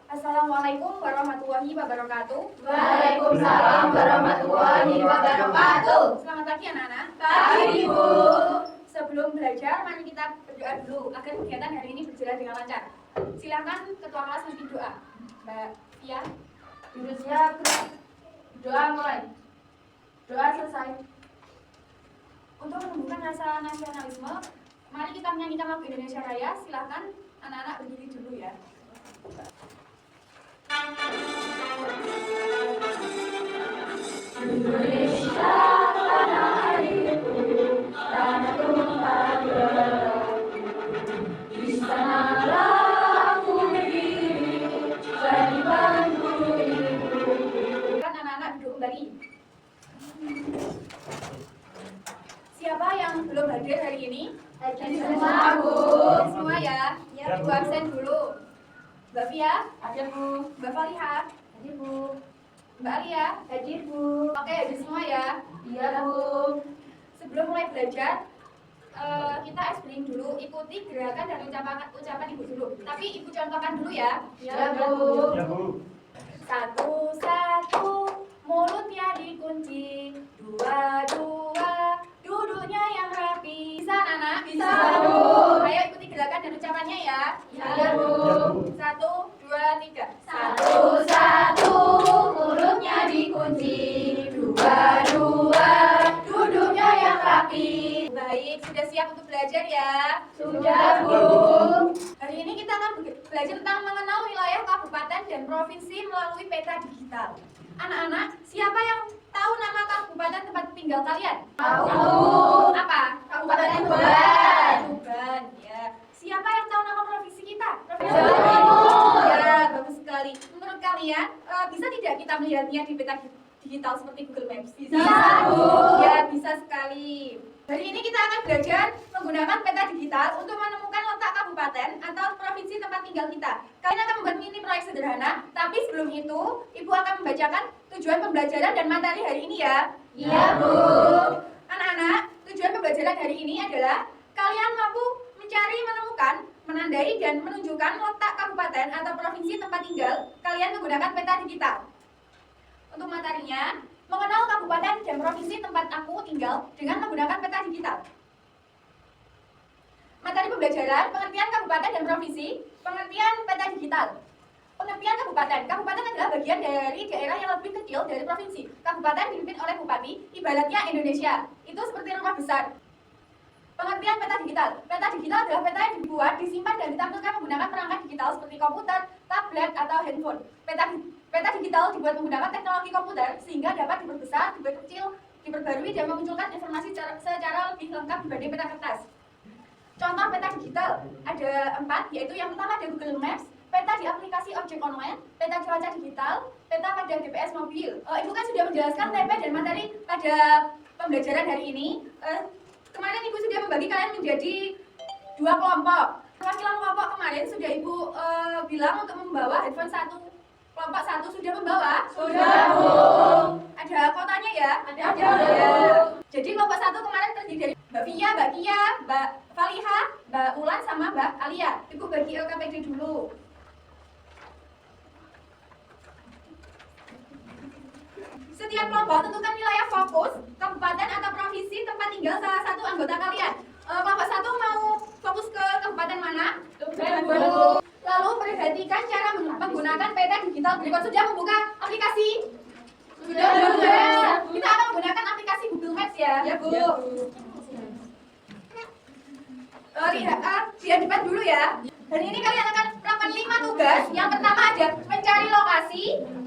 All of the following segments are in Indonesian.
Assalamualaikum warahmatullahi wabarakatuh. Waalaikumsalam warahmatullahi wabarakatuh. Selamat pagi anak-anak. Pagi Ibu. Sebelum belajar, mari kita berdoa dulu agar kegiatan hari ini berjalan dengan lancar. Silakan ketua kelas memimpin doa. Mbak Tia. Duduk siap. Doa mulai. Doa selesai. Untuk menumbuhkan rasa nasionalisme, mari kita menyanyikan lagu Indonesia Raya. Silakan anak-anak berdiri dulu ya. Indonesia tanah airku, tanah tumpah darahku. Di sanalah aku berdiri, jadi bangku ibuku. Silakan anak-anak duduk kembali. Siapa yang belum hadir hari ini? Hadir semua, Bu. Hadir semua ya. Ibu absen dulu. Mbak Fia, Hadir, Bu. Mbak Faliha, Hadir, Bu. Mbak Alia. Hadir, Bu. Oke, hadir semua ya. Iya, Bu. Sebelum mulai belajar, kita explain dulu, ikuti gerakan dan ucapan Ibu dulu. Tapi Ibu contohkan dulu ya. Iya, Bu. Ya, Bu. Satu-satu, mulutnya dikunci. Dua-dua, duduknya yang rapi. Bisa, anak? Bisa, Bu. Ayo ikuti gerakan dan ucapannya ya. Iya, Bu. 1, 2, 3. Satu-satu, mulutnya dikunci. Dua-dua, duduknya yang rapi. Baik, sudah siap untuk belajar ya? Sudah, Bu. Hari ini kita akan belajar tentang mengenal wilayah kabupaten dan provinsi melalui peta digital. Anak-anak, siapa yang tahu nama kabupaten tempat tinggal kalian? Tahu. Apa? Kabupaten Tuban. Tuban, ya. Siapa yang tahu nama provinsi kita? Jawa Timur. Ya, bagus sekali. Menurut kalian, bisa tidak kita melihatnya di peta digital seperti Google Maps? Bisa, Bu. Ya, bisa sekali. Hari ini kita akan belajar menggunakan peta digital untuk menemukan letak kabupaten atau provinsi tempat tinggal kita. Kalian akan membuat mini proyek sederhana, tapi sebelum itu, Ibu akan membacakan tujuan pembelajaran dan materi hari ini ya. Iya, Bu. Anak-anak, tujuan pembelajaran hari ini adalah kalian mampu mencari, menemukan, menandai, dan menunjukkan letak kabupaten atau provinsi tempat tinggal kalian menggunakan peta digital. Untuk materinya, mengenal kabupaten dan provinsi tempat aku tinggal dengan menggunakan peta digital. Materi pembelajaran, pengertian kabupaten dan provinsi, pengertian peta digital. Pengertian kabupaten. Kabupaten adalah bagian dari daerah yang lebih kecil dari provinsi. Kabupaten dipimpin oleh bupati, ibaratnya Indonesia. Itu seperti rumah besar. Pengertian peta digital. Peta digital adalah peta yang dibuat, disimpan, dan ditampilkan menggunakan perangkat digital seperti komputer, tablet, atau handphone. Peta digital dibuat menggunakan teknologi komputer sehingga dapat diperbesar, diperkecil, diperbarui, dan memunculkan informasi secara lebih lengkap dibanding peta kertas. Contoh peta digital ada 4, yaitu yang pertama ada Google Maps, peta di aplikasi ojek online, peta cuaca digital, peta pada GPS mobil. Ibu kan sudah menjelaskan TP dan materi pada pembelajaran hari ini. Kemarin Ibu sudah membagi kalian menjadi 2 kelompok. Perwakilan kelompok kemarin sudah Ibu bilang untuk membawa handphone 1. Kelompok 1 sudah membawa? Sudah, Bu. Ada kotanya ya? Ada, Ya. Bu. Jadi kelompok 1 kemarin terdiri dari Mbak Fia, Mbak Kia, Mbak Faliha, Mbak Ulan, sama Mbak Alia. Ibu bagi LKPD dulu. Setiap kelompok tentukan wilayah fokus, kabupaten atau provinsi tempat tinggal salah satu anggota kalian. Kelompok 1 mau fokus ke kabupaten mana? Tuban, Bu. Lalu perhatikan cara menggunakan peta digital berikut. Sudah membuka aplikasi? Sudah, Bu. Kita akan menggunakan aplikasi Google Maps ya. Ya, Bu. Lihat depan dulu ya. Dan ini kalian akan melakukan 5 tugas. Yang pertama ada mencari lokasi,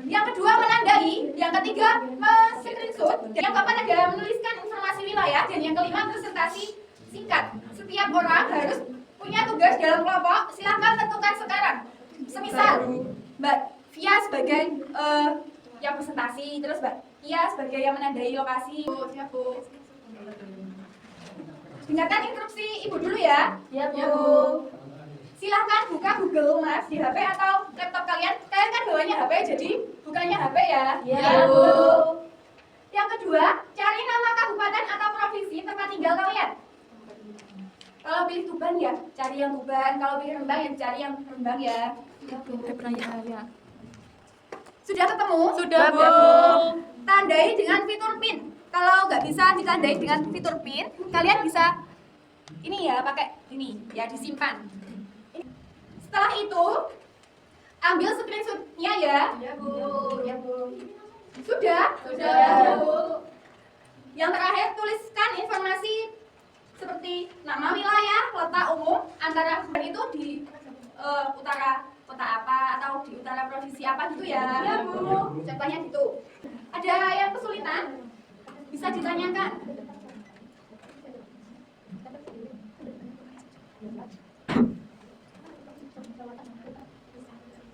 yang kedua menandai, yang ketiga men-screenshot, dan yang keempat ada menuliskan informasi wilayah, dan yang kelima presentasi singkat. Setiap orang harus punya tugas dalam kelompok. Silahkan tentukan sekarang. Semisal Mbak Fia sebagai yang presentasi, terus Mbak Kia sebagai yang menandai lokasi. Siap, Bu. Dengarkan instruksi Ibu dulu ya. Ya, Ya, Bu. Bu. Silahkan buka Google Maps di HP atau laptop kalian. Kalian kan bawanya HP, jadi bukannya HP ya. Ya, Bu. Yang kedua, cari nama kabupaten atau provinsi tempat tinggal kalian. Kalau pilih Tuban ya cari yang Tuban, kalau pilih Rembang ya cari yang Rembang ya. Ya. Sudah ketemu? Sudah, Bu. Tandai dengan fitur pin. Kalau nggak bisa ditandai dengan fitur pin, kalian bisa ini ya pakai ini ya disimpan. Setelah itu ambil screenshotnya ya. Ya, Bu. Ya, Bu. Sudah? Sudah, Bu. Yang terakhir tuliskan informasi seperti nama wilayah, letak umum antara itu di utara kota apa atau di utara provinsi apa gitu ya. Ya, Bu. Contohnya gitu. Ada yang kesulitan? Bisa ditanyakan.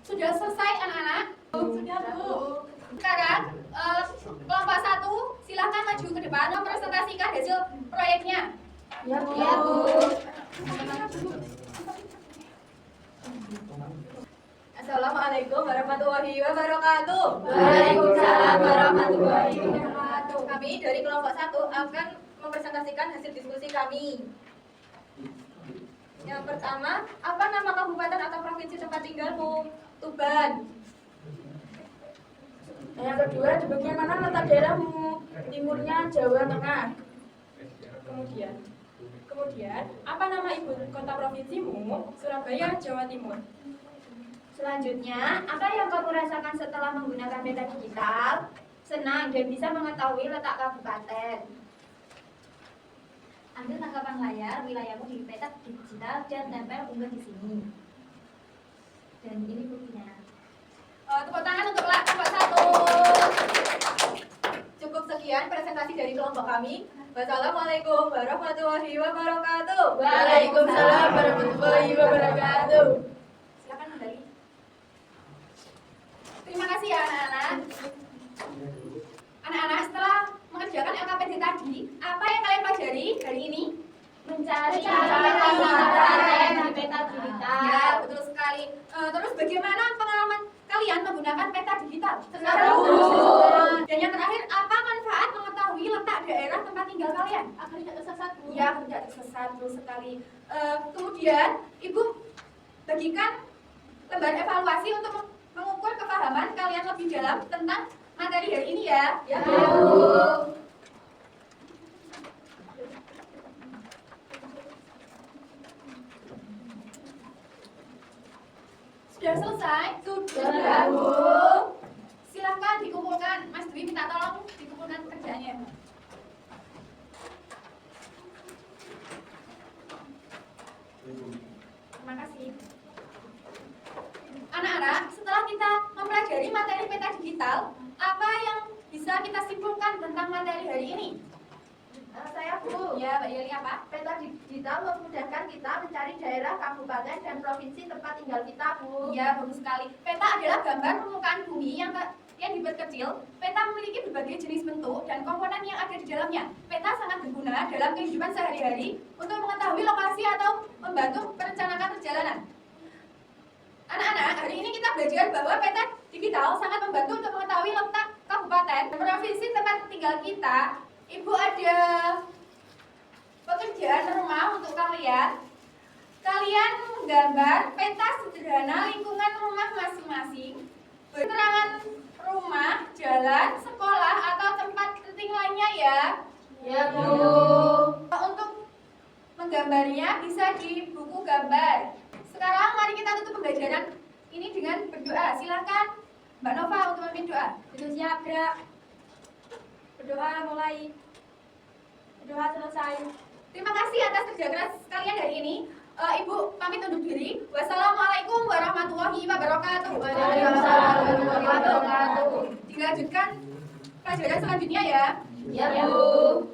Sudah selesai anak-anak? Sudah, Bu. Sekarang kelompok 1 silahkan maju ke depan mempresentasikan hasil proyeknya. Ya, Bu. Ya, Bu. Assalamualaikum warahmatullahi wabarakatuh. Waalaikumsalam warahmatullahi wabarakatuh. Kami dari kelompok 1 akan mempresentasikan hasil diskusi kami. Yang pertama, apa nama kabupaten atau provinsi tempat tinggalmu? Tuban. Yang kedua, di bagian mana letak daerahmu? Timurnya Jawa Tengah. Kemudian, apa nama ibu kota provinsimu? Surabaya, Jawa Timur. Selanjutnya, apa yang kamu rasakan setelah menggunakan peta digital? Senang dan bisa mengetahui letak kabupaten. Ambil tangkapan layar wilayahmu di peta digital dan tempel unggah di sini. Dan ini buktinya. Tepuk tangan untuk kelompok 1. Cukup sekian presentasi dari kelompok kami. Wassalamualaikum warahmatullahi wabarakatuh. Waalaikumsalam warahmatullahi wabarakatuh. Silakan kembali. Terima kasih ya anak-anak. Anak-anak, setelah mengerjakan LKPD tadi, apa yang kalian pelajari hari ini? Mencari kabupaten di peta digital. Ya, betul sekali. Terus bagaimana pengalaman kalian menggunakan peta digital? Seru. Dan yang terakhir, apa manfaat mengetahui letak daerah tempat tinggal kalian? Agar tidak tersesat, Bu. Ya, tidak tersesat, betul sekali. Kemudian, Ibu bagikan lembar evaluasi untuk mengukur kepahaman kalian lebih dalam tentang materi hari ini ya. Ya, Bu. Sudah selesai? Sudah, Bu. Silahkan dikumpulkan. Mas Dwi minta tolong dikumpulkan pekerjaannya. Terima kasih. Anak-anak, setelah kita mempelajari materi peta digital, apa yang bisa kita simpulkan tentang materi hari ini? Saya Bu. Ya, Mbak Yeli apa? Peta digital memudahkan kita mencari daerah, kabupaten, dan provinsi tempat tinggal kita, Bu. Ya, bagus sekali. Peta adalah gambar permukaan bumi yang dibuat kecil. Peta memiliki berbagai jenis bentuk dan komponen yang ada di dalamnya. Peta sangat berguna dalam kehidupan sehari-hari untuk mengetahui lokasi atau membantu merencanakan perjalanan. Anak-anak, hari ini kita belajar bahwa peta digital sangat membantu untuk mengetahui letak kabupaten dan provinsi tempat tinggal kita. Ibu ada pekerjaan rumah untuk kalian. Kalian menggambar peta sederhana lingkungan rumah masing-masing. Keterangan rumah, jalan, sekolah, atau tempat penting lainnya ya. Ya, Bu. Untuk menggambarnya bisa di buku gambar. Sekarang mari kita tutup pembelajaran ini dengan berdoa. Silakan Mbak Nova untuk memimpin doa. Sudah siap, gerak. Berdoa mulai. Berdoa selesai. Terima kasih atas kerja keras kalian hari ini. Ibu pamit undur diri. Wassalamualaikum warahmatullahi wabarakatuh. Waalaikumsalam warahmatullahi wabarakatuh. Dilanjutkan pelajaran selanjutnya ya. Ya, Bu.